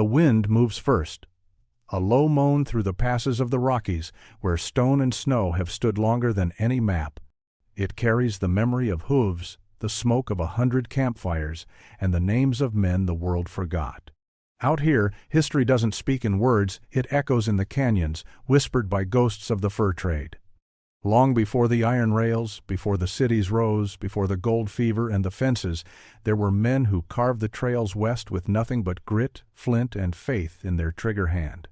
The wind moves first. A low moan through the passes of the Rockies, where stone and snow have stood longer than any map. It carries the memory of hooves, the smoke of 100 campfires, and the names of men the world forgot. Out here, history doesn't speak in words, it echoes in the canyons, whispered by ghosts of the fur trade. Long before the iron rails, before the cities rose, before the gold fever and the fences, there were men who carved the trails west with nothing but grit, flint, and faith in their trigger hand.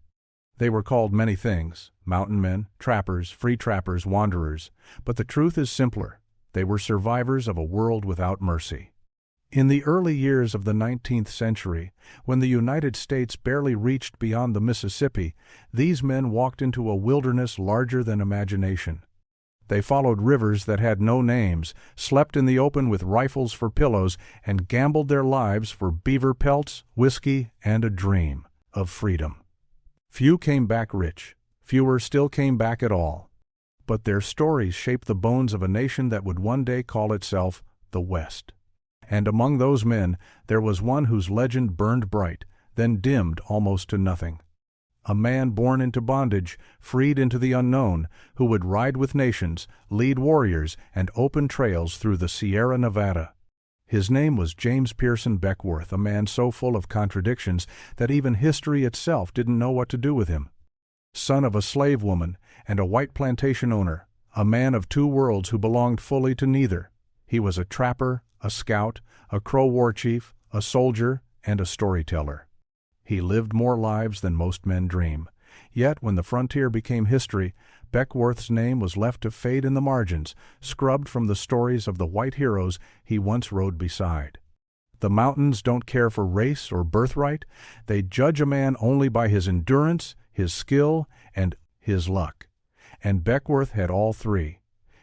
They were called many things: mountain men, trappers, free trappers, wanderers. But the truth is simpler. They were survivors of a world without mercy. In the early years of the 19th century, when the United States barely reached beyond the Mississippi, these men walked into a wilderness larger than imagination. They followed rivers that had no names, slept in the open with rifles for pillows, and gambled their lives for beaver pelts, whiskey, and a dream of freedom. Few came back rich. Fewer still came back at all. But their stories shaped the bones of a nation that would one day call itself the West. And among those men, there was one whose legend burned bright, then dimmed almost to nothing. A man born into bondage, freed into the unknown, who would ride with nations, lead warriors, and open trails through the Sierra Nevada. His name was James Pearson Beckwourth, a man so full of contradictions that even history itself didn't know what to do with him. Son of a slave woman and a white plantation owner, a man of two worlds who belonged fully to neither. He was a trapper, a scout, a Crow war chief, a soldier, and a storyteller. He lived more lives than most men dream. Yet, when the frontier became history, Beckwourth's name was left to fade in the margins, scrubbed from the stories of the white heroes he once rode beside. The mountains don't care for race or birthright. They judge a man only by his endurance, his skill, and his luck. And Beckwourth had all three.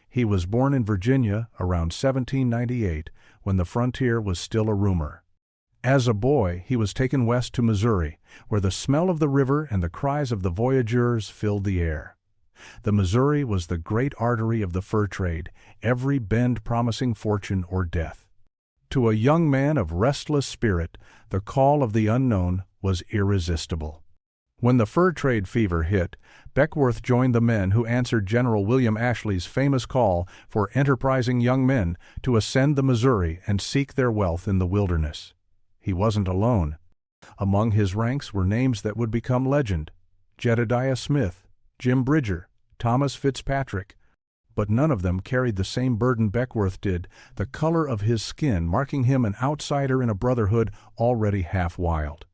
He was born in Virginia around 1798, when the frontier was still a rumor. As a boy, he was taken west to Missouri, where the smell of the river and the cries of the voyageurs filled the air. The Missouri was the great artery of the fur trade, every bend promising fortune or death. To a young man of restless spirit, the call of the unknown was irresistible. When the fur trade fever hit, Beckwourth joined the men who answered General William Ashley's famous call for enterprising young men to ascend the Missouri and seek their wealth in the wilderness. He wasn't alone. Among his ranks were names that would become legend: Jedediah Smith, Jim Bridger, Thomas Fitzpatrick. But none of them carried the same burden Beckwourth did, the color of his skin marking him an outsider in a brotherhood already half wild.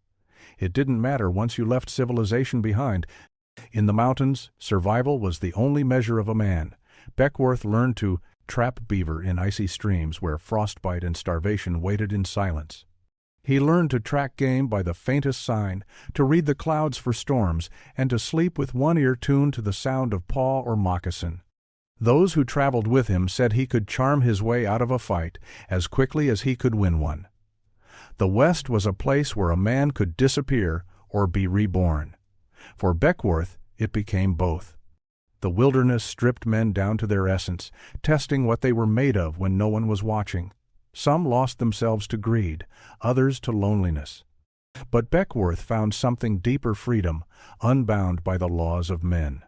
It didn't matter once you left civilization behind. In the mountains, survival was the only measure of a man. Beckwourth learned to trap beaver in icy streams where frostbite and starvation waited in silence. He learned to track game by the faintest sign, to read the clouds for storms, and to sleep with one ear tuned to the sound of paw or moccasin. Those who traveled with him said he could charm his way out of a fight as quickly as he could win one. The West was a place where a man could disappear or be reborn. For Beckwourth, it became both. The wilderness stripped men down to their essence, testing what they were made of when no one was watching. Some lost themselves to greed, others to loneliness. But Beckwourth found something deeper: freedom, unbound by the laws of men.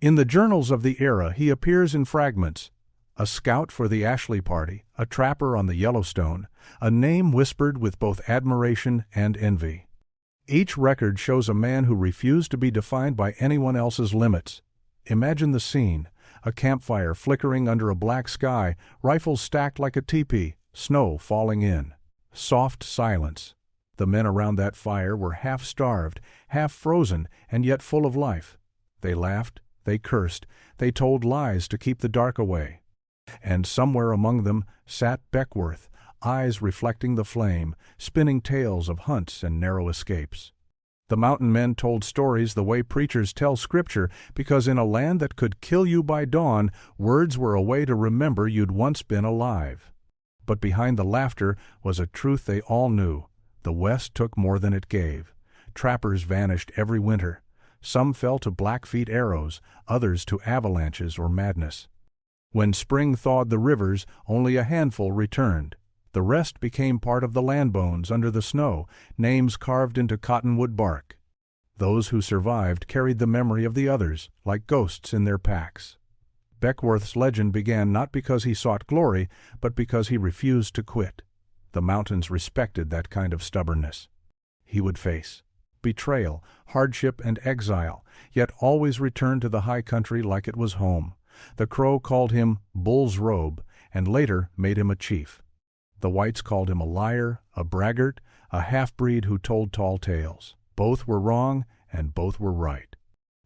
In the journals of the era he appears in fragments: a scout for the Ashley party, a trapper on the Yellowstone, a name whispered with both admiration and envy. Each record shows a man who refused to be defined by anyone else's limits. Imagine the scene: a campfire flickering under a black sky, rifles stacked like a teepee, snow falling in. Soft silence. The men around that fire were half-starved, half-frozen, and yet full of life. They laughed, they cursed, they told lies to keep the dark away. And somewhere among them sat Beckwourth, eyes reflecting the flame, spinning tales of hunts and narrow escapes. The mountain men told stories the way preachers tell scripture, because in a land that could kill you by dawn, words were a way to remember you'd once been alive. But behind the laughter was a truth they all knew: the West took more than it gave. Trappers vanished every winter. Some fell to Blackfeet arrows, others to avalanches or madness. When spring thawed the rivers, only a handful returned. The rest became part of the land bones under the snow, names carved into cottonwood bark. Those who survived carried the memory of the others, like ghosts in their packs. Beckworth's legend began not because he sought glory, but because he refused to quit. The mountains respected that kind of stubbornness. He would face betrayal, hardship, and exile, yet always return to the high country like it was home. The Crow called him Bull's Robe, and later made him a chief. The whites called him a liar, a braggart, a half-breed who told tall tales. Both were wrong, and both were right.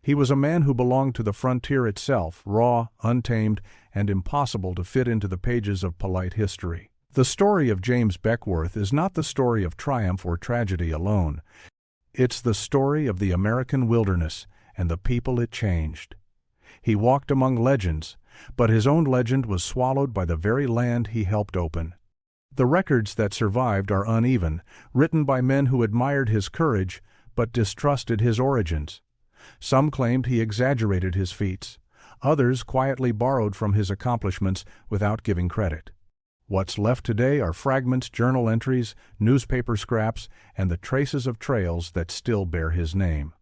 He was a man who belonged to the frontier itself, raw, untamed, and impossible to fit into the pages of polite history. The story of James Beckworth is not the story of triumph or tragedy alone. It's the story of the American wilderness and the people it changed. He walked among legends, but his own legend was swallowed by the very land he helped open. The records that survived are uneven, written by men who admired his courage but distrusted his origins. Some claimed he exaggerated his feats. Others quietly borrowed from his accomplishments without giving credit. What's left today are fragments, journal entries, newspaper scraps, and the traces of trails that still bear his name.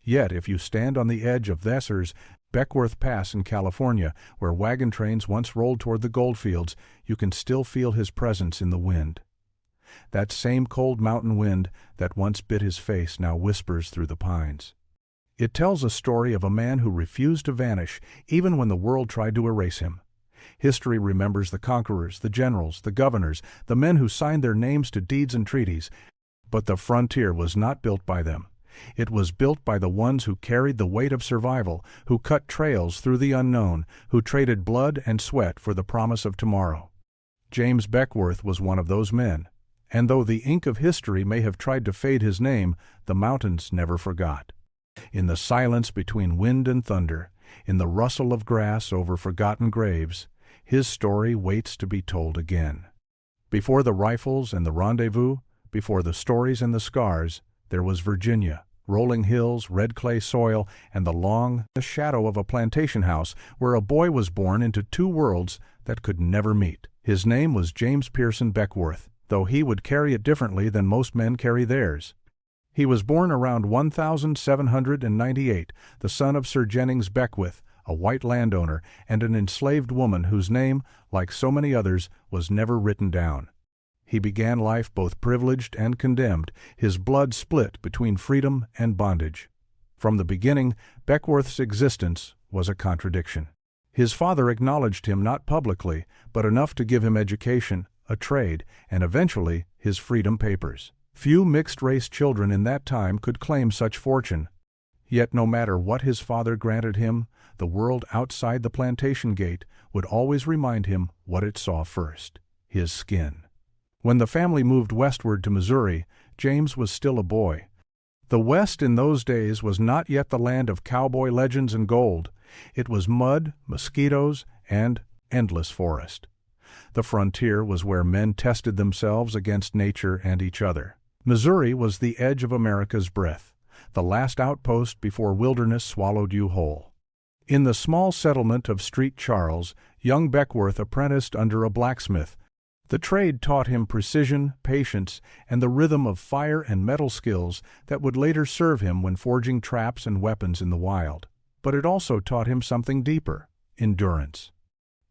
Yet, if you stand on the edge of Vesser's Beckworth Pass in California, where wagon trains once rolled toward the goldfields, you can still feel his presence in the wind. That same cold mountain wind that once bit his face now whispers through the pines. It tells a story of a man who refused to vanish, even when the world tried to erase him. History remembers the conquerors, the generals, the governors, the men who signed their names to deeds and treaties. But the frontier was not built by them. It was built by the ones who carried the weight of survival, who cut trails through the unknown, who traded blood and sweat for the promise of tomorrow. James Beckworth was one of those men, and though the ink of history may have tried to fade his name, the mountains never forgot. In the silence between wind and thunder, in the rustle of grass over forgotten graves, his story waits to be told again. Before the rifles and the rendezvous, before the stories and the scars, there was Virginia, rolling hills, red clay soil, and the shadow of a plantation house where a boy was born into two worlds that could never meet. His name was James Pearson Beckworth, though he would carry it differently than most men carry theirs. He was born around 1798, the son of Sir Jennings Beckwith, a white landowner, and an enslaved woman whose name, like so many others, was never written down. He began life both privileged and condemned, his blood split between freedom and bondage. From the beginning, Beckworth's existence was a contradiction. His father acknowledged him not publicly, but enough to give him education, a trade, and eventually his freedom papers. Few mixed-race children in that time could claim such fortune. Yet no matter what his father granted him, the world outside the plantation gate would always remind him what it saw first: his skin. When the family moved westward to Missouri, James was still a boy. The West in those days was not yet the land of cowboy legends and gold. It was mud, mosquitoes, and endless forest. The frontier was where men tested themselves against nature and each other. Missouri was the edge of America's breath, the last outpost before wilderness swallowed you whole. In the small settlement of Street Charles, young Beckworth apprenticed under a blacksmith. The trade taught him precision, patience, and the rhythm of fire and metal skills that would later serve him when forging traps and weapons in the wild. But it also taught him something deeper: endurance.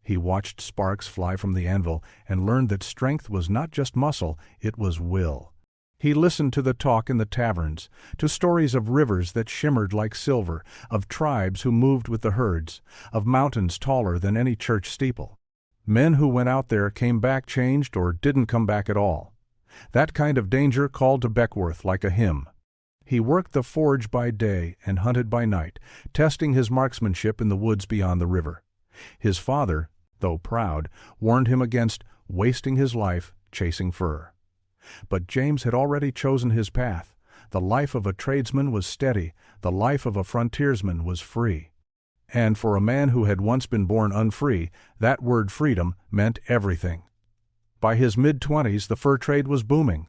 He watched sparks fly from the anvil and learned that strength was not just muscle, it was will. He listened to the talk in the taverns, to stories of rivers that shimmered like silver, of tribes who moved with the herds, of mountains taller than any church steeple. Men who went out there came back changed or didn't come back at all. That kind of danger called to Beckworth like a hymn. He worked the forge by day and hunted by night, testing his marksmanship in the woods beyond the river. His father, though proud, warned him against wasting his life chasing fur. But James had already chosen his path. The life of a tradesman was steady, the life of a frontiersman was free. And for a man who had once been born unfree, that word freedom meant everything. By his mid-20s, the fur trade was booming.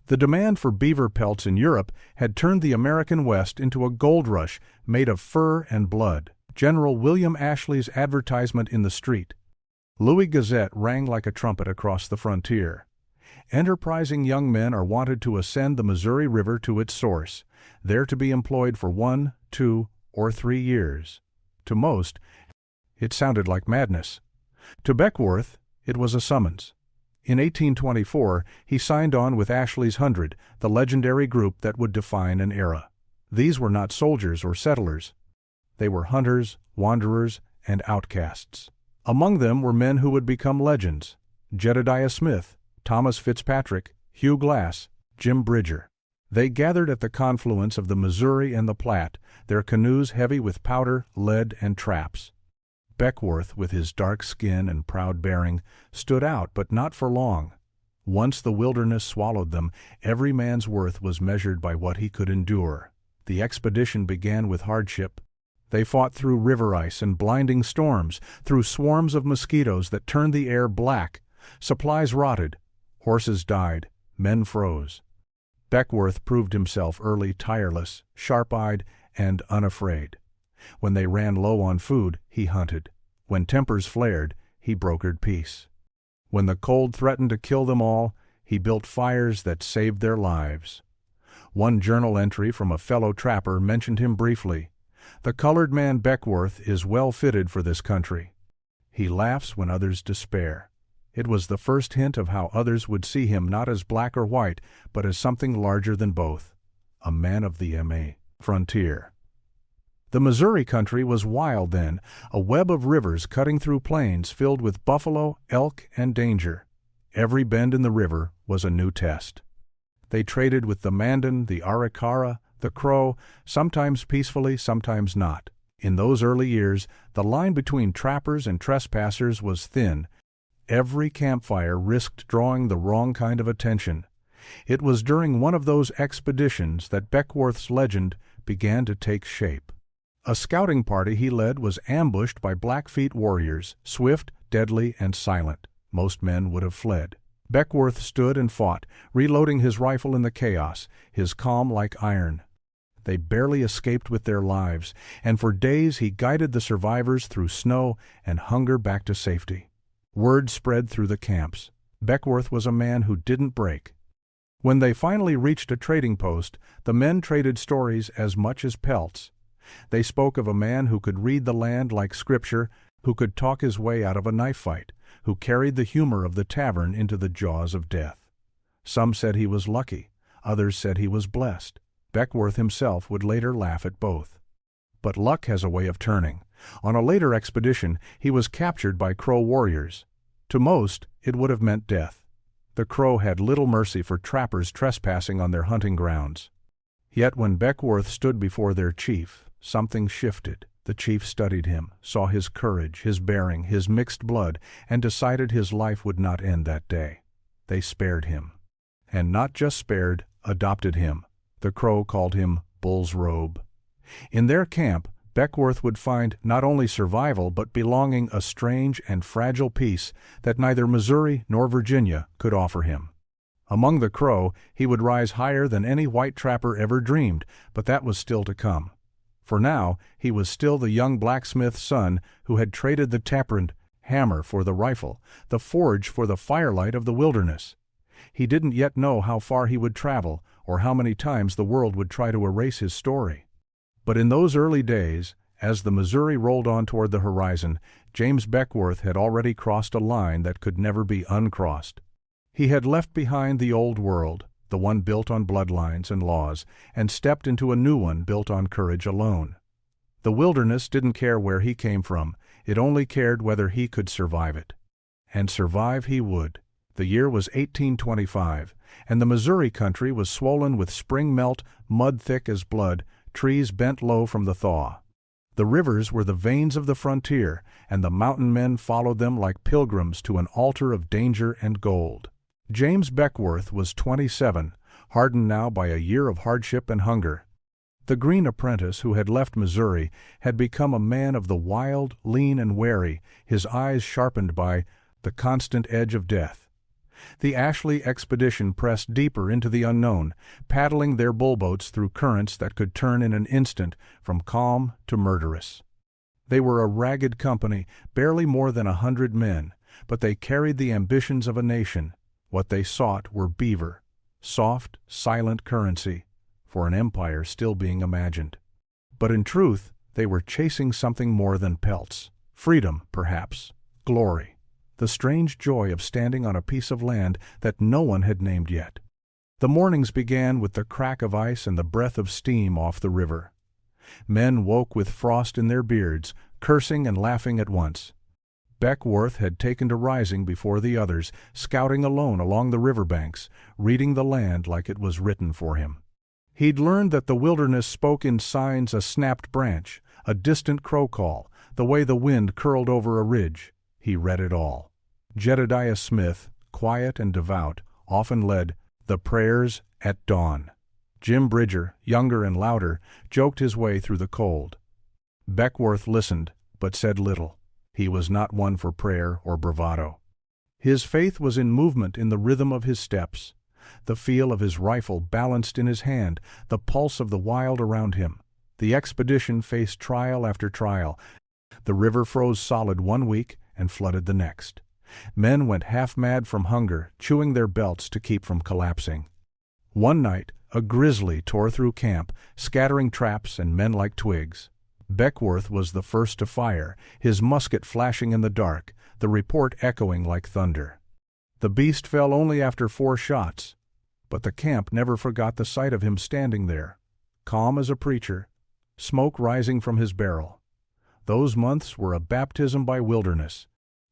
The demand for beaver pelts in Europe had turned the American West into a gold rush made of fur and blood. General William Ashley's advertisement in the street, Louis Gazette, rang like a trumpet across the frontier. Enterprising young men are wanted to ascend the Missouri River to its source, there to be employed for 1, 2, or 3 years. To most, it sounded like madness. To Beckwourth, it was a summons. In 1824, he signed on with Ashley's 100, the legendary group that would define an era. These were not soldiers or settlers. They were hunters, wanderers, and outcasts. Among them were men who would become legends: Jedediah Smith, Thomas Fitzpatrick, Hugh Glass, Jim Bridger. They gathered at the confluence of the Missouri and the Platte, their canoes heavy with powder, lead, and traps. Beckwourth, with his dark skin and proud bearing, stood out, but not for long. Once the wilderness swallowed them, every man's worth was measured by what he could endure. The expedition began with hardship. They fought through river ice and blinding storms, through swarms of mosquitoes that turned the air black. Supplies rotted, horses died, men froze. Beckwourth proved himself early tireless, sharp-eyed, and unafraid. When they ran low on food, he hunted. When tempers flared, he brokered peace. When the cold threatened to kill them all, he built fires that saved their lives. One journal entry from a fellow trapper mentioned him briefly. "The colored man Beckwourth is well fitted for this country. He laughs when others despair." It was the first hint of how others would see him not as black or white, but as something larger than both: a man of the frontier. The Missouri country was wild then, a web of rivers cutting through plains filled with buffalo, elk, and danger. Every bend in the river was a new test. They traded with the Mandan, the Arikara, the Crow, sometimes peacefully, sometimes not. In those early years, the line between trappers and trespassers was thin. Every campfire risked drawing the wrong kind of attention. It was during one of those expeditions that Beckwourth's legend began to take shape. A scouting party he led was ambushed by Blackfeet warriors, swift, deadly, and silent. Most men would have fled. Beckwourth stood and fought, reloading his rifle in the chaos, his calm like iron. They barely escaped with their lives, and for days he guided the survivors through snow and hunger back to safety. Word spread through the camps. Beckwourth was a man who didn't break. When they finally reached a trading post, the men traded stories as much as pelts. They spoke of a man who could read the land like scripture, who could talk his way out of a knife fight, who carried the humor of the tavern into the jaws of death. Some said he was lucky, others said he was blessed. Beckwourth himself would later laugh at both. But luck has a way of turning. On a later expedition, he was captured by Crow warriors. To most, it would have meant death. The Crow had little mercy for trappers trespassing on their hunting grounds. Yet when Beckwourth stood before their chief, something shifted. The chief studied him, saw his courage, his bearing, his mixed blood, and decided his life would not end that day. They spared him. And not just spared, adopted him. The Crow called him Bull's Robe. In their camp, Beckwourth would find not only survival but belonging, a strange and fragile peace that neither Missouri nor Virginia could offer him. Among the Crow, he would rise higher than any white trapper ever dreamed, but that was still to come. For now, he was still the young blacksmith's son who had traded the taprand hammer for the rifle, the forge for the firelight of the wilderness. He didn't yet know how far he would travel, or how many times the world would try to erase his story. But in those early days, as the Missouri rolled on toward the horizon, James Beckwourth had already crossed a line that could never be uncrossed. He had left behind the old world, the one built on bloodlines and laws, and stepped into a new one built on courage alone. The wilderness didn't care where he came from, it only cared whether he could survive it. And survive he would. The year was 1825, and the Missouri country was swollen with spring melt, mud thick as blood, trees bent low from the thaw. The rivers were the veins of the frontier, and the mountain men followed them like pilgrims to an altar of danger and gold. James Beckwourth was 27, hardened now by a year of hardship and hunger. The green apprentice who had left Missouri had become a man of the wild, lean and wary, his eyes sharpened by the constant edge of death. The Ashley expedition pressed deeper into the unknown, paddling their bullboats through currents that could turn in an instant from calm to murderous. They were a ragged company, barely more than 100 men, but they carried the ambitions of a nation. What they sought were beaver, soft, silent currency, for an empire still being imagined. But in truth, they were chasing something more than pelts. Freedom, perhaps. Glory. The strange joy of standing on a piece of land that no one had named yet. The mornings began with the crack of ice and the breath of steam off the river. Men woke with frost in their beards, cursing and laughing at once. Beckworth had taken to rising before the others, scouting alone along the riverbanks, reading the land like it was written for him. He'd learned that the wilderness spoke in signs: a snapped branch, a distant crow call, the way the wind curled over a ridge. He read it all. Jedediah Smith, quiet and devout, often led the prayers at dawn. Jim Bridger, younger and louder, joked his way through the cold. Beckworth listened, but said little. He was not one for prayer or bravado. His faith was in movement, in the rhythm of his steps, the feel of his rifle balanced in his hand, the pulse of the wild around him. The expedition faced trial after trial. The river froze solid one week and flooded the next. Men went half-mad from hunger, chewing their belts to keep from collapsing. One night, a grizzly tore through camp, scattering traps and men like twigs. Beckworth was the first to fire, his musket flashing in the dark, the report echoing like thunder. The beast fell only after 4 shots, but the camp never forgot the sight of him standing there, calm as a preacher, smoke rising from his barrel. Those months were a baptism by wilderness.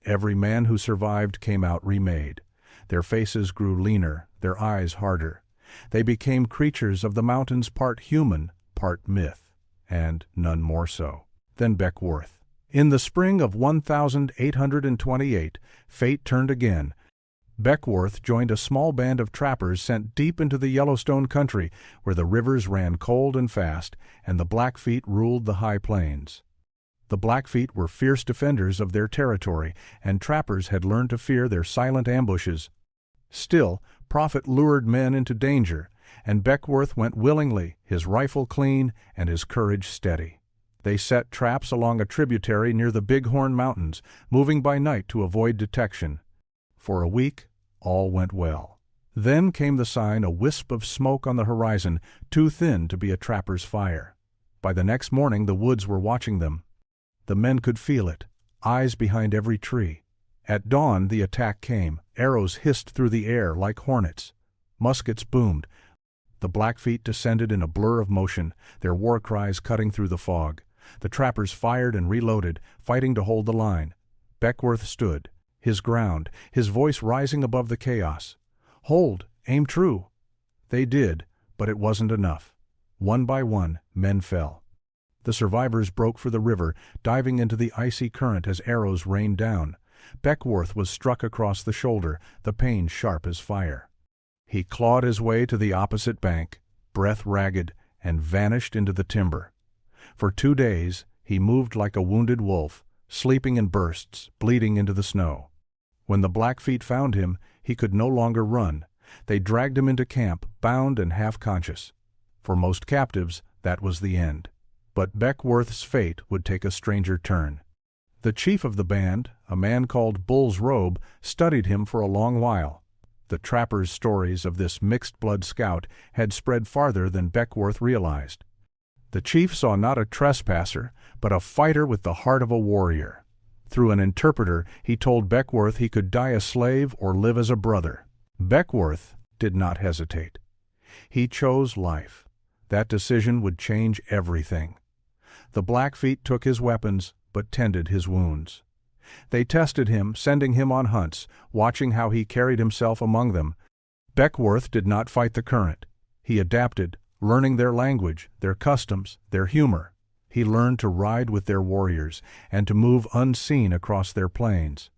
Every man who survived came out remade. Their faces grew leaner, their eyes harder. They became creatures of the mountains, part human, part myth. And none more so than Beckworth. In the spring of 1828, fate turned again. Beckworth joined a small band of trappers sent deep into the Yellowstone country, where the rivers ran cold and fast, and the Blackfeet ruled the high plains. The Blackfeet were fierce defenders of their territory, and trappers had learned to fear their silent ambushes. Still, profit lured men into danger, and Beckworth went willingly, his rifle clean and his courage steady. They set traps along a tributary near the Bighorn Mountains, moving by night to avoid detection. For a week, all went well. Then came the sign, a wisp of smoke on the horizon, too thin to be a trapper's fire. By the next morning, the woods were watching them. The men could feel it, eyes behind every tree. At dawn, the attack came. Arrows hissed through the air like hornets. Muskets boomed. The Blackfeet descended in a blur of motion, their war cries cutting through the fog. The trappers fired and reloaded, fighting to hold the line. Beckworth stood, his ground, his voice rising above the chaos. "Hold! Aim true!" They did, but it wasn't enough. One by one, men fell. The survivors broke for the river, diving into the icy current as arrows rained down. Beckworth was struck across the shoulder, the pain sharp as fire. He clawed his way to the opposite bank, breath ragged, and vanished into the timber. For 2 days, he moved like a wounded wolf, sleeping in bursts, bleeding into the snow. When the Blackfeet found him, he could no longer run. They dragged him into camp, bound and half-conscious. For most captives, that was the end. But Beckworth's fate would take a stranger turn. The chief of the band, a man called Bull's Robe, studied him for a long while. The trappers' stories of this mixed-blood scout had spread farther than Beckworth realized. The chief saw not a trespasser, but a fighter with the heart of a warrior. Through an interpreter, he told Beckworth he could die a slave or live as a brother. Beckworth did not hesitate. He chose life. That decision would change everything. The Blackfeet took his weapons, but tended his wounds. They tested him, sending him on hunts, watching how he carried himself among them. Beckworth did not fight the current. He adapted, learning their language, their customs, their humor. He learned to ride with their warriors and to move unseen across their plains.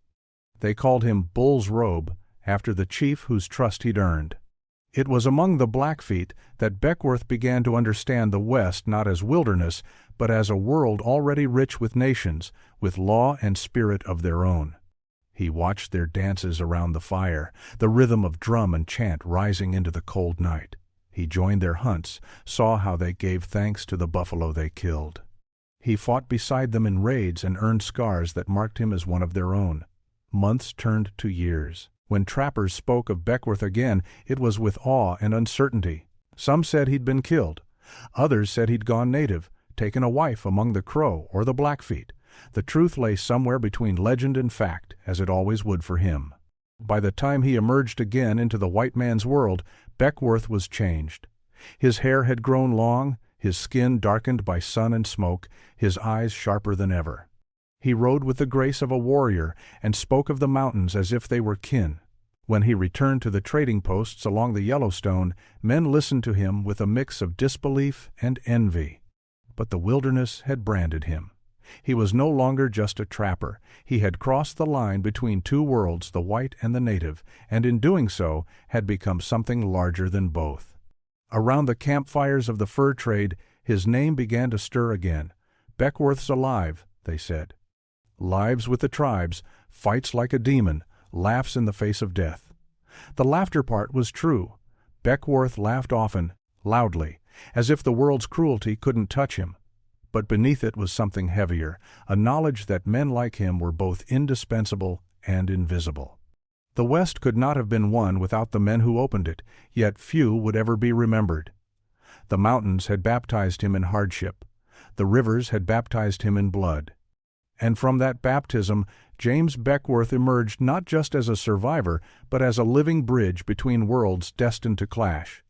They called him Bull's Robe, after the chief whose trust he'd earned. It was among the Blackfeet that Beckworth began to understand the West not as wilderness, but as a world already rich with nations, with law and spirit of their own. He watched their dances around the fire, the rhythm of drum and chant rising into the cold night. He joined their hunts, saw how they gave thanks to the buffalo they killed. He fought beside them in raids and earned scars that marked him as one of their own. Months turned to years. When trappers spoke of Beckworth again, it was with awe and uncertainty. Some said he'd been killed. Others said he'd gone native, taken a wife among the Crow or the Blackfeet. The truth lay somewhere between legend and fact, as it always would for him. By the time he emerged again into the white man's world, Beckworth was changed. His hair had grown long, his skin darkened by sun and smoke, his eyes sharper than ever. He rode with the grace of a warrior and spoke of the mountains as if they were kin. When he returned to the trading posts along the Yellowstone, men listened to him with a mix of disbelief and envy. But the wilderness had branded him. He was no longer just a trapper. He had crossed the line between two worlds, the white and the native, and in doing so had become something larger than both. Around the campfires of the fur trade, his name began to stir again. "Beckworth's alive," they said. Lives with the tribes, fights like a demon, laughs in the face of death. The laughter part was true. Beckworth laughed often, loudly, as if the world's cruelty couldn't touch him. But beneath it was something heavier, a knowledge that men like him were both indispensable and invisible. The West could not have been won without the men who opened it, yet few would ever be remembered. The mountains had baptized him in hardship. The rivers had baptized him in blood. And from that baptism, James Beckworth emerged not just as a survivor, but as a living bridge between worlds destined to clash.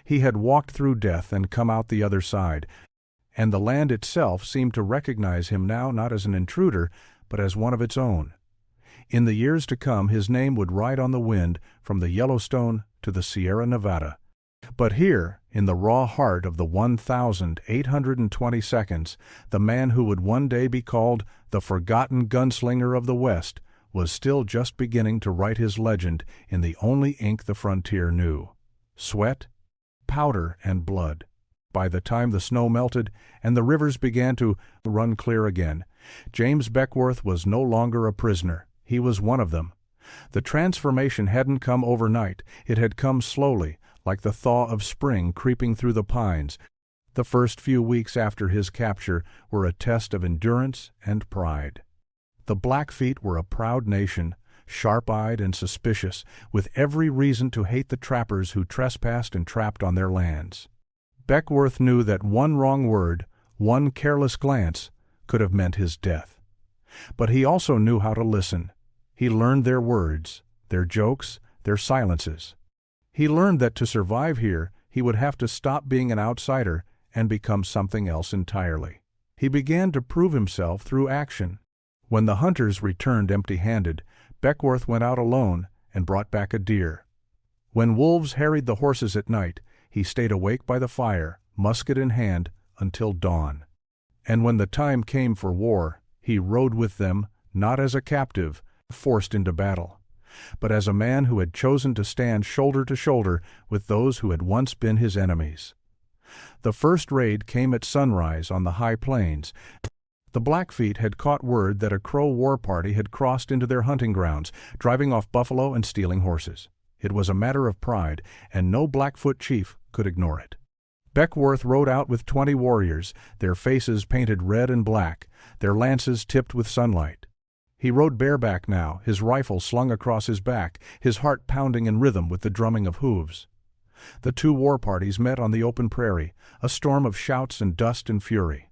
He had walked through death and come out the other side, and the land itself seemed to recognize him now not as an intruder, but as one of its own. In the years to come, his name would ride on the wind from the Yellowstone to the Sierra Nevada. But here, in the raw heart of the 1,820 seconds, the man who would one day be called the forgotten gunslinger of the West was still just beginning to write his legend in the only ink the frontier knew: sweat, powder, and blood. By the time the snow melted and the rivers began to run clear again, James Beckworth was no longer a prisoner. He was one of them. The transformation hadn't come overnight. It had come slowly, like the thaw of spring creeping through the pines. The first few weeks after his capture were a test of endurance and pride. The Blackfeet were a proud nation, sharp-eyed and suspicious, with every reason to hate the trappers who trespassed and trapped on their lands. Beckworth knew that one wrong word, one careless glance, could have meant his death. But he also knew how to listen. He learned their words, their jokes, their silences. He learned that to survive here, he would have to stop being an outsider and become something else entirely. He began to prove himself through action. When the hunters returned empty-handed, Beckworth went out alone and brought back a deer. When wolves harried the horses at night, he stayed awake by the fire, musket in hand, until dawn. And when the time came for war, he rode with them, not as a captive, forced into battle, but as a man who had chosen to stand shoulder to shoulder with those who had once been his enemies. The first raid came at sunrise on the high plains. The Blackfeet had caught word that a Crow war party had crossed into their hunting grounds, driving off buffalo and stealing horses. It was a matter of pride, and no Blackfoot chief could ignore it. Beckworth rode out with 20 warriors, their faces painted red and black, their lances tipped with sunlight. He rode bareback now, his rifle slung across his back, his heart pounding in rhythm with the drumming of hooves. The two war parties met on the open prairie, a storm of shouts and dust and fury.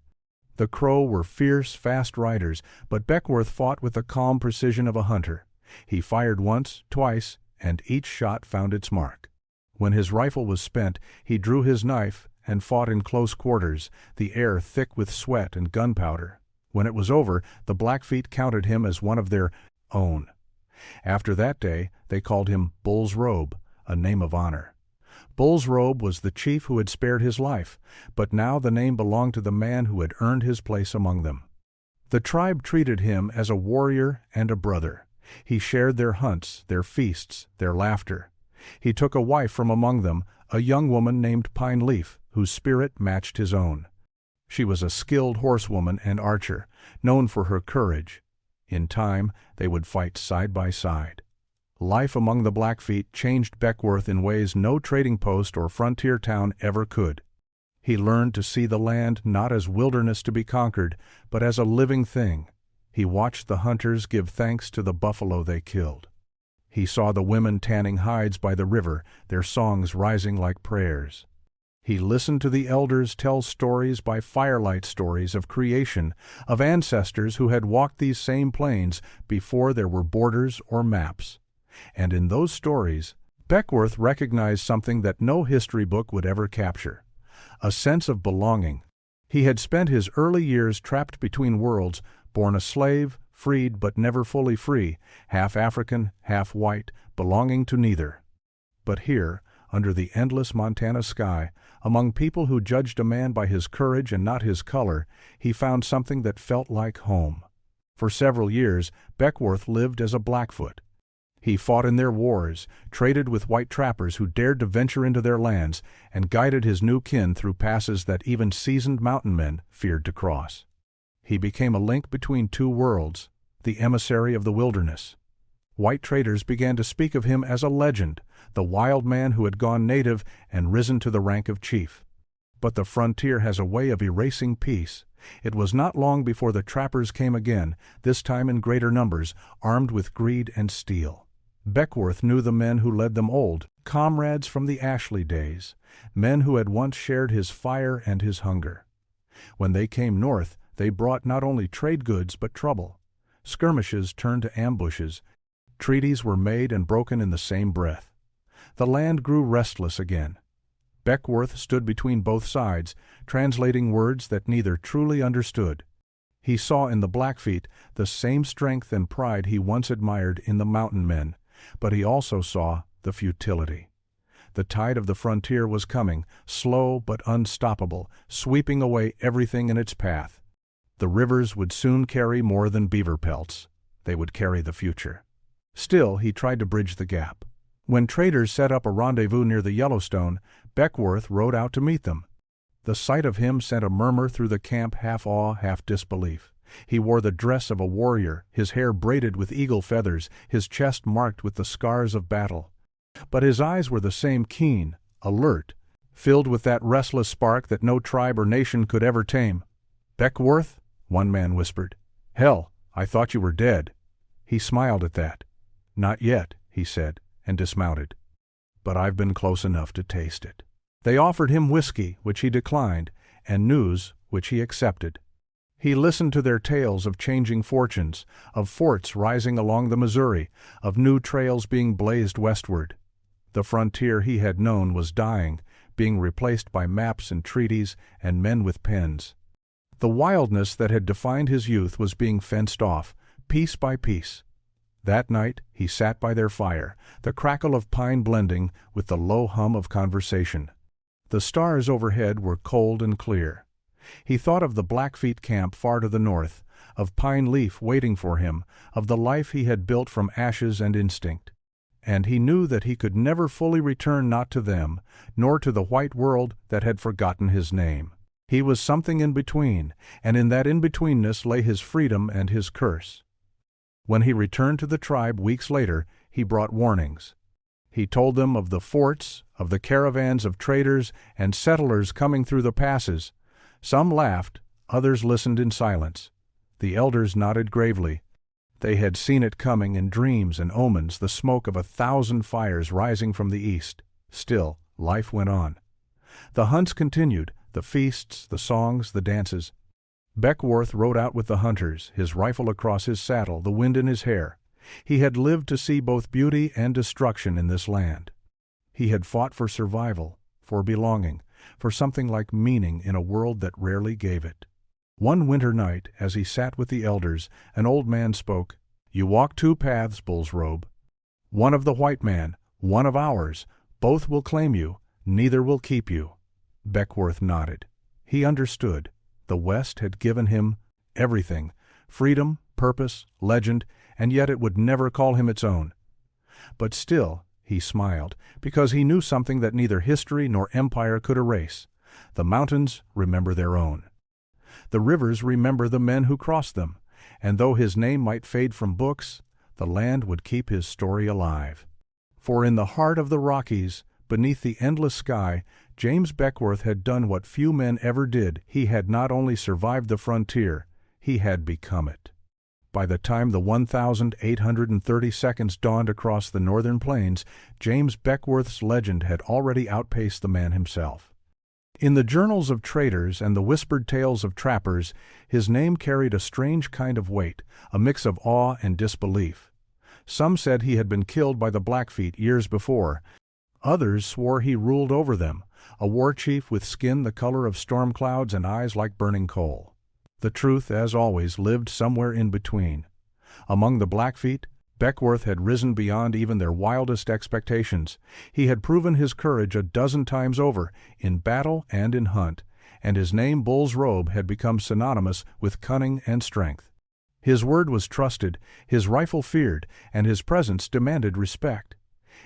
The Crow were fierce, fast riders, but Beckworth fought with the calm precision of a hunter. He fired once, twice, and each shot found its mark. When his rifle was spent, he drew his knife and fought in close quarters, the air thick with sweat and gunpowder. When it was over, the Blackfeet counted him as one of their own. After that day, they called him Bull's Robe, a name of honor. Bull's Robe was the chief who had spared his life, but now the name belonged to the man who had earned his place among them. The tribe treated him as a warrior and a brother. He shared their hunts, their feasts, their laughter. He took a wife from among them, a young woman named Pine Leaf, whose spirit matched his own. She was a skilled horsewoman and archer, known for her courage. In time, they would fight side by side. Life among the Blackfeet changed Beckworth in ways no trading post or frontier town ever could. He learned to see the land not as wilderness to be conquered, but as a living thing. He watched the hunters give thanks to the buffalo they killed. He saw the women tanning hides by the river, their songs rising like prayers. He listened to the elders tell stories by firelight, stories of creation, of ancestors who had walked these same plains before there were borders or maps. And in those stories, Beckworth recognized something that no history book would ever capture: a sense of belonging. He had spent his early years trapped between worlds, born a slave, freed but never fully free, half African, half white, belonging to neither. But here, under the endless Montana sky, among people who judged a man by his courage and not his color, he found something that felt like home. For several years, Beckworth lived as a Blackfoot. He fought in their wars, traded with white trappers who dared to venture into their lands, and guided his new kin through passes that even seasoned mountain men feared to cross. He became a link between two worlds, the emissary of the wilderness. White traders began to speak of him as a legend, the wild man who had gone native and risen to the rank of chief. But the frontier has a way of erasing peace. It was not long before the trappers came again, this time in greater numbers, armed with greed and steel. Beckworth knew the men who led them, old comrades from the Ashley days, men who had once shared his fire and his hunger. When they came north, they brought not only trade goods but trouble. Skirmishes turned to ambushes. Treaties were made and broken in the same breath. The land grew restless again. Beckworth stood between both sides, translating words that neither truly understood. He saw in the Blackfeet the same strength and pride he once admired in the mountain men, but he also saw the futility. The tide of the frontier was coming, slow but unstoppable, sweeping away everything in its path. The rivers would soon carry more than beaver pelts. They would carry the future. Still, he tried to bridge the gap. When traders set up a rendezvous near the Yellowstone, Beckworth rode out to meet them. The sight of him sent a murmur through the camp, half awe, half disbelief. He wore the dress of a warrior, his hair braided with eagle feathers, his chest marked with the scars of battle. But his eyes were the same, keen, alert, filled with that restless spark that no tribe or nation could ever tame. "Beckworth?" one man whispered. "Hell, I thought you were dead." He smiled at that. "Not yet," he said, and dismounted. "But I've been close enough to taste it." They offered him whiskey, which he declined, and news, which he accepted. He listened to their tales of changing fortunes, of forts rising along the Missouri, of new trails being blazed westward. The frontier he had known was dying, being replaced by maps and treaties and men with pens. The wildness that had defined his youth was being fenced off, piece by piece. That night he sat by their fire, the crackle of pine blending with the low hum of conversation. The stars overhead were cold and clear. He thought of the Blackfeet camp far to the north, of Pine Leaf waiting for him, of the life he had built from ashes and instinct. And he knew that he could never fully return, not to them, nor to the white world that had forgotten his name. He was something in between, and in that in-betweenness lay his freedom and his curse. When he returned to the tribe weeks later, he brought warnings. He told them of the forts, of the caravans of traders and settlers coming through the passes. Some laughed, others listened in silence. The elders nodded gravely. They had seen it coming in dreams and omens, the smoke of 1,000 fires rising from the east. Still, life went on. The hunts continued, the feasts, the songs, the dances. Beckworth rode out with the hunters, his rifle across his saddle, the wind in his hair. He had lived to see both beauty and destruction in this land. He had fought for survival, for belonging, for something like meaning in a world that rarely gave it. One winter night, as he sat with the elders, an old man spoke. "You walk two paths, Bull's Robe. One of the white man, one of ours. Both will claim you, neither will keep you." Beckworth nodded. He understood. The West had given him everything, freedom, purpose, legend, and yet it would never call him its own. But still, he smiled, because he knew something that neither history nor empire could erase. The mountains remember their own. The rivers remember the men who crossed them, and though his name might fade from books, the land would keep his story alive. For in the heart of the Rockies, beneath the endless sky, James Beckworth had done what few men ever did. He had not only survived the frontier, he had become it. By the time the 1,830 seconds dawned across the northern plains, James Beckworth's legend had already outpaced the man himself. In the journals of traders and the whispered tales of trappers, his name carried a strange kind of weight, a mix of awe and disbelief. Some said he had been killed by the Blackfeet years before. Others swore he ruled over them, a war chief with skin the color of storm clouds and eyes like burning coal. The truth, as always, lived somewhere in between. Among the Blackfeet, Beckworth had risen beyond even their wildest expectations. He had proven his courage a dozen times over, in battle and in hunt, and his name Bull's Robe had become synonymous with cunning and strength. His word was trusted, his rifle feared, and his presence demanded respect.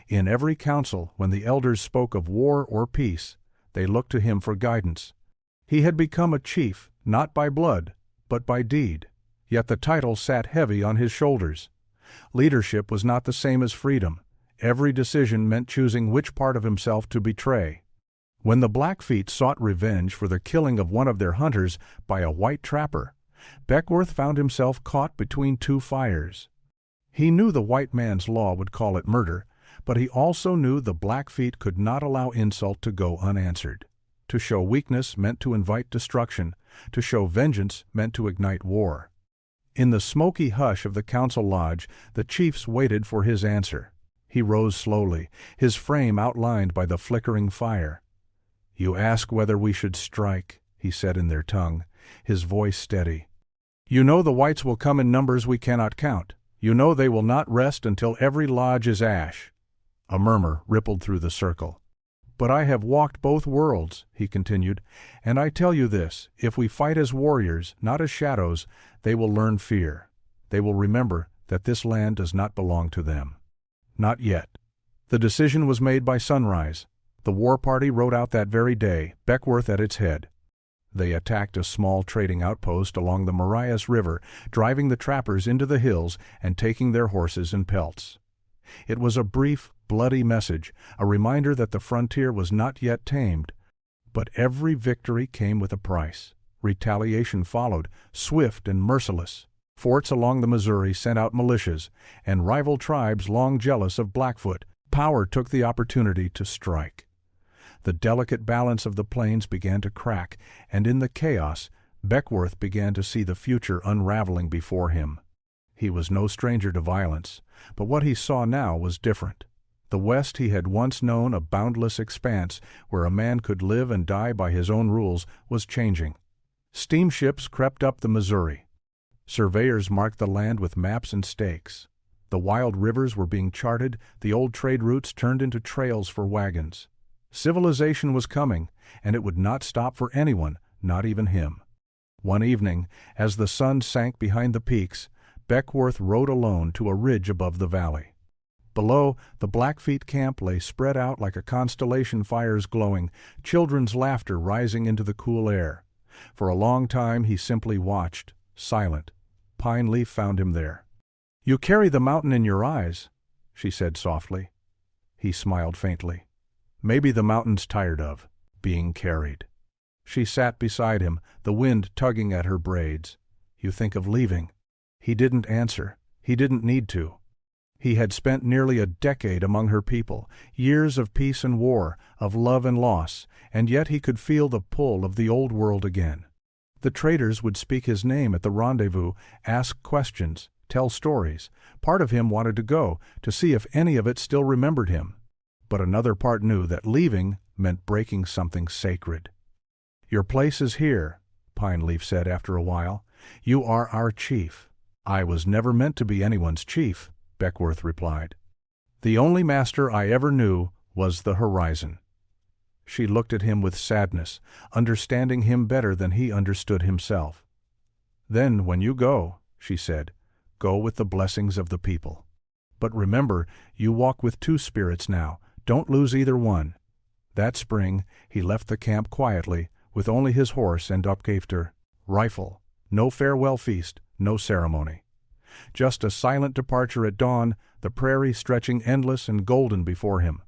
In every council, when the elders spoke of war or peace, they looked to him for guidance. He had become a chief, not by blood, but by deed, yet the title sat heavy on his shoulders. Leadership was not the same as freedom. Every decision meant choosing which part of himself to betray. When the Blackfeet sought revenge for the killing of one of their hunters by a white trapper, Beckworth found himself caught between two fires. He knew the white man's law would call it murder, but he also knew the Blackfeet could not allow insult to go unanswered. To show weakness meant to invite destruction. To show vengeance meant to ignite war. In the smoky hush of the council lodge, the chiefs waited for his answer. He rose slowly, his frame outlined by the flickering fire. "You ask whether we should strike," he said in their tongue, his voice steady. "You know the whites will come in numbers we cannot count. You know they will not rest until every lodge is ash." A murmur rippled through the circle. "But I have walked both worlds," he continued, "and I tell you this, if we fight as warriors, not as shadows, they will learn fear. They will remember that this land does not belong to them." Not yet. The decision was made by sunrise. The war party rode out that very day, Beckworth at its head. They attacked a small trading outpost along the Marias River, driving the trappers into the hills and taking their horses and pelts. It was a brief, bloody message, a reminder that the frontier was not yet tamed. But every victory came with a price. Retaliation followed, swift and merciless. Forts along the Missouri sent out militias, and rival tribes long jealous of Blackfoot, power took the opportunity to strike. The delicate balance of the plains began to crack, and in the chaos, Beckworth began to see the future unraveling before him. He was no stranger to violence, but what he saw now was different. The West he had once known, a boundless expanse where a man could live and die by his own rules, was changing. Steamships crept up the Missouri. Surveyors marked the land with maps and stakes. The wild rivers were being charted, the old trade routes turned into trails for wagons. Civilization was coming, and it would not stop for anyone, not even him. One evening, as the sun sank behind the peaks, Beckworth rode alone to a ridge above the valley. Below, the Blackfeet camp lay spread out like a constellation, fires glowing, children's laughter rising into the cool air. For a long time he simply watched, silent. Pine Leaf found him there. "You carry the mountain in your eyes," she said softly. He smiled faintly. "Maybe the mountain's tired of being carried." She sat beside him, the wind tugging at her braids. "You think of leaving?" He didn't answer. He didn't need to. He had spent nearly a decade among her people, years of peace and war, of love and loss, and yet he could feel the pull of the old world again. The traders would speak his name at the rendezvous, ask questions, tell stories. Part of him wanted to go, to see if any of it still remembered him. But another part knew that leaving meant breaking something sacred. "Your place is here," Pine Leaf said after a while. "You are our chief." "I was never meant to be anyone's chief," Beckworth replied. "The only master I ever knew was the horizon." She looked at him with sadness, understanding him better than he understood himself. "Then when you go," she said, "go with the blessings of the people. But remember, you walk with two spirits now. Don't lose either one." That spring, he left the camp quietly, with only his horse and Upgafter rifle. No farewell feast, no ceremony. Just a silent departure at dawn, the prairie stretching endless and golden before him.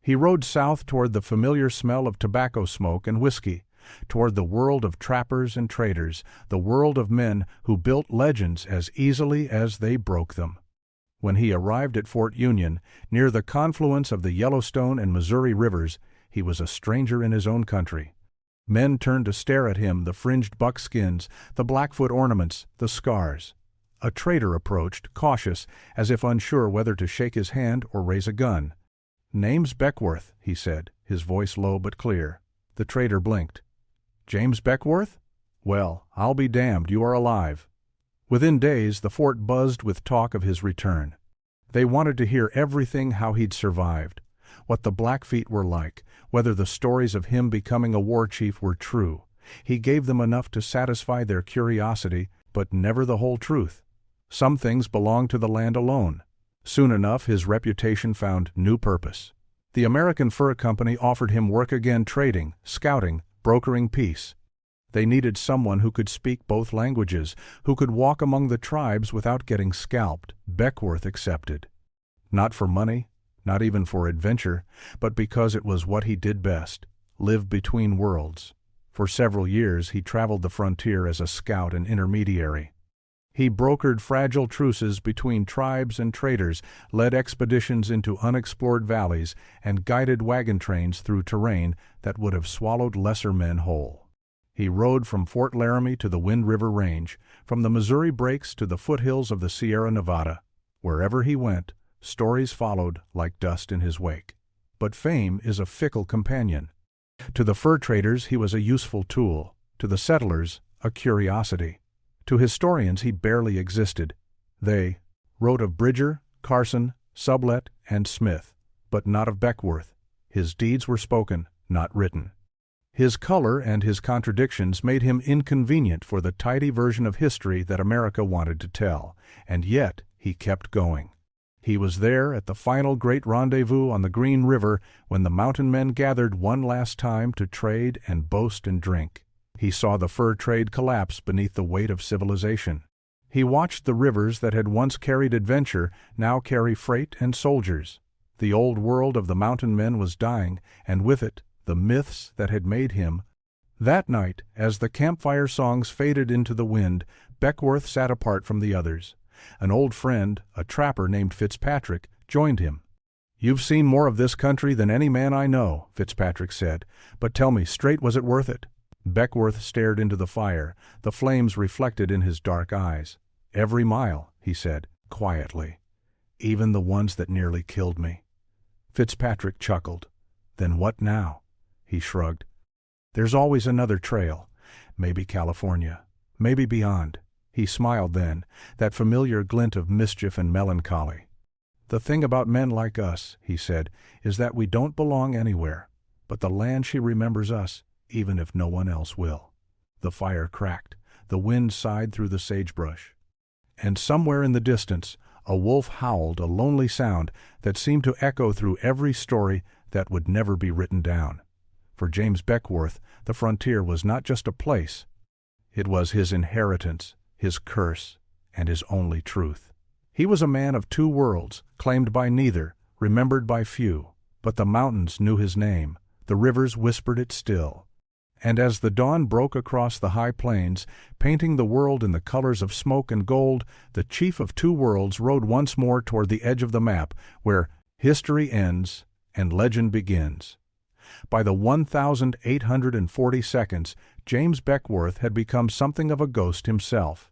He rode south toward the familiar smell of tobacco smoke and whiskey, toward the world of trappers and traders, the world of men who built legends as easily as they broke them. When he arrived at Fort Union, near the confluence of the Yellowstone and Missouri rivers, he was a stranger in his own country. Men turned to stare at him, the fringed buckskins, the Blackfoot ornaments, the scars. A trader approached, cautious, as if unsure whether to shake his hand or raise a gun. "Name's Beckworth," he said, his voice low but clear. The trader blinked. "James Beckworth? Well, I'll be damned, you are alive." Within days, the fort buzzed with talk of his return. They wanted to hear everything, how he'd survived, what the Blackfeet were like, whether the stories of him becoming a war chief were true. He gave them enough to satisfy their curiosity, but never the whole truth. Some things belonged to the land alone. Soon enough, his reputation found new purpose. The American Fur Company offered him work again, trading, scouting, brokering peace. They needed someone who could speak both languages, who could walk among the tribes without getting scalped. Beckworth accepted. Not for money, not even for adventure, but because it was what he did best, live between worlds. For several years he traveled the frontier as a scout and intermediary. He brokered fragile truces between tribes and traders, led expeditions into unexplored valleys, and guided wagon trains through terrain that would have swallowed lesser men whole. He rode from Fort Laramie to the Wind River Range, from the Missouri Breaks to the foothills of the Sierra Nevada. Wherever he went, stories followed like dust in his wake. But fame is a fickle companion. To the fur traders he was a useful tool, to the settlers a curiosity. To historians he barely existed. They wrote of Bridger, Carson, Sublette, and Smith, but not of Beckworth. His deeds were spoken, not written. His color and his contradictions made him inconvenient for the tidy version of history that America wanted to tell, and yet he kept going. He was there at the final great rendezvous on the Green River when the mountain men gathered one last time to trade and boast and drink. He saw the fur trade collapse beneath the weight of civilization. He watched the rivers that had once carried adventure now carry freight and soldiers. The old world of the mountain men was dying, and with it, the myths that had made him. That night, as the campfire songs faded into the wind, Beckworth sat apart from the others. An old friend, a trapper named Fitzpatrick, joined him. "You've seen more of this country than any man I know," Fitzpatrick said, "but tell me straight, was it worth it?" Beckworth stared into the fire, the flames reflected in his dark eyes. "Every mile," he said, quietly. "Even the ones that nearly killed me." Fitzpatrick chuckled. "Then what now?" He shrugged. "There's always another trail. Maybe California. Maybe beyond." He smiled then, that familiar glint of mischief and melancholy. "The thing about men like us," he said, "is that we don't belong anywhere. But the land she remembers us, even if no one else will." The fire cracked. The wind sighed through the sagebrush. And somewhere in the distance, a wolf howled, a lonely sound that seemed to echo through every story that would never be written down. For James Beckworth, the frontier was not just a place. It was his inheritance, his curse, and his only truth. He was a man of two worlds, claimed by neither, remembered by few. But the mountains knew his name, the rivers whispered it still. And as the dawn broke across the high plains, painting the world in the colors of smoke and gold, the chief of two worlds rode once more toward the edge of the map, where history ends and legend begins. By the 1,840 seconds, James Beckworth had become something of a ghost himself.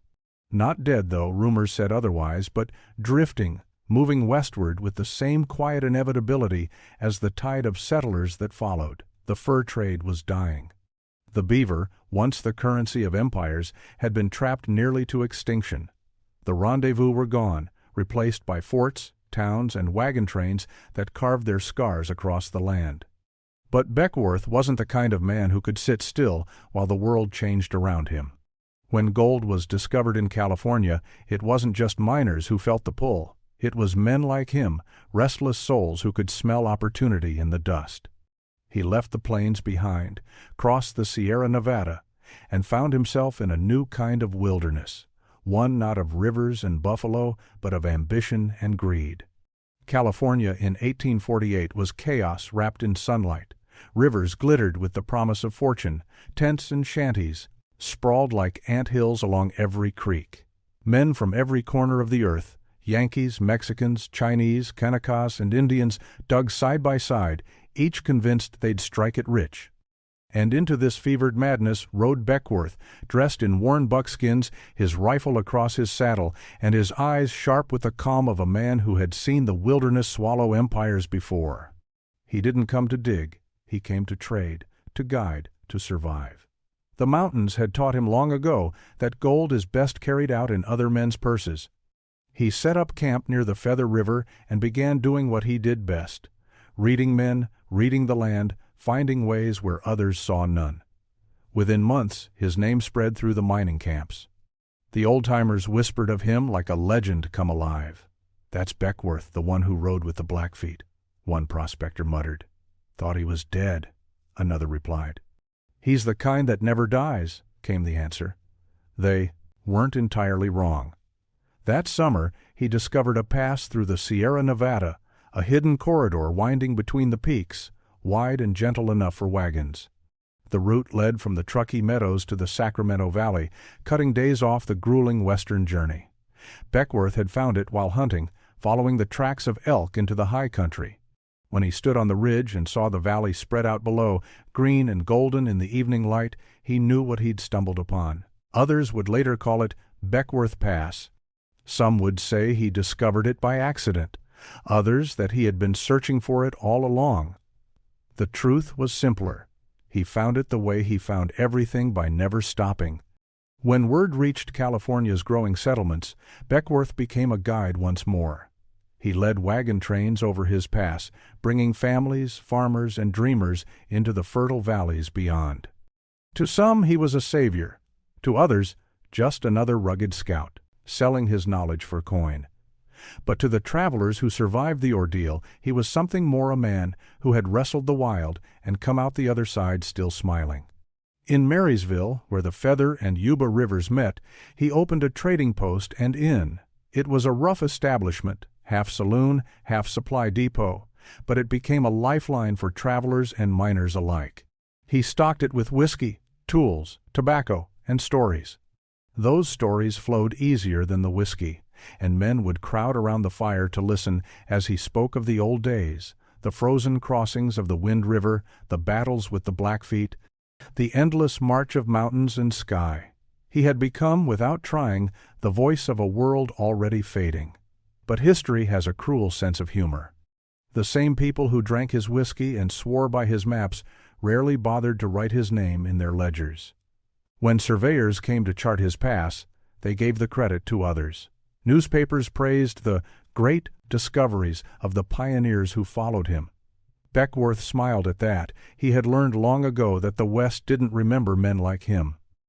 Not dead, though rumors said otherwise, but drifting, moving westward with the same quiet inevitability as the tide of settlers that followed. The fur trade was dying. The beaver, once the currency of empires, had been trapped nearly to extinction. The rendezvous were gone, replaced by forts, towns, and wagon trains that carved their scars across the land. But Beckworth wasn't the kind of man who could sit still while the world changed around him. When gold was discovered in California, it wasn't just miners who felt the pull. It was men like him, restless souls who could smell opportunity in the dust. He left the plains behind, crossed the Sierra Nevada, and found himself in a new kind of wilderness, one not of rivers and buffalo, but of ambition and greed. California in 1848 was chaos wrapped in sunlight. Rivers glittered with the promise of fortune, tents and shanties sprawled like ant-hills along every creek. Men from every corner of the earth, Yankees, Mexicans, Chinese, Kanakas, and Indians, dug side by side, each convinced they'd strike it rich. And into this fevered madness rode Beckworth, dressed in worn buckskins, his rifle across his saddle, and his eyes sharp with the calm of a man who had seen the wilderness swallow empires before. He didn't come to dig, he came to trade, to guide, to survive. The mountains had taught him long ago that gold is best carried out in other men's purses. He set up camp near the Feather River and began doing what he did best, reading men, reading the land, finding ways where others saw none. Within months, his name spread through the mining camps. The old-timers whispered of him like a legend come alive. "That's Beckworth, the one who rode with the Blackfeet," one prospector muttered. "Thought he was dead," another replied. "He's the kind that never dies," came the answer. They weren't entirely wrong. That summer, he discovered a pass through the Sierra Nevada, a hidden corridor winding between the peaks, wide and gentle enough for wagons. The route led from the Truckee Meadows to the Sacramento Valley, cutting days off the grueling western journey. Beckworth had found it while hunting, following the tracks of elk into the high country. When he stood on the ridge and saw the valley spread out below, green and golden in the evening light, he knew what he'd stumbled upon. Others would later call it Beckworth Pass. Some would say he discovered it by accident, others that he had been searching for it all along. The truth was simpler. He found it the way he found everything, by never stopping. When word reached California's growing settlements, Beckworth became a guide once more. He led wagon trains over his pass, bringing families, farmers, and dreamers into the fertile valleys beyond. To some he was a savior, to others just another rugged scout, selling his knowledge for coin. But to the travelers who survived the ordeal, he was something more, a man who had wrestled the wild and come out the other side still smiling. In Marysville, where the Feather and Yuba rivers met, he opened a trading post and inn. It was a rough establishment, half saloon, half supply depot, but it became a lifeline for travelers and miners alike. He stocked it with whiskey, tools, tobacco, and stories. Those stories flowed easier than the whiskey, and men would crowd around the fire to listen as he spoke of the old days, the frozen crossings of the Wind River, the battles with the Blackfeet, the endless march of mountains and sky. He had become, without trying, the voice of a world already fading. But history has a cruel sense of humor. The same people who drank his whiskey and swore by his maps rarely bothered to write his name in their ledgers. When surveyors came to chart his pass, they gave the credit to others. Newspapers praised the great discoveries of the pioneers who followed him. Beckworth smiled at that. He had learned long ago that the West didn't remember men like him.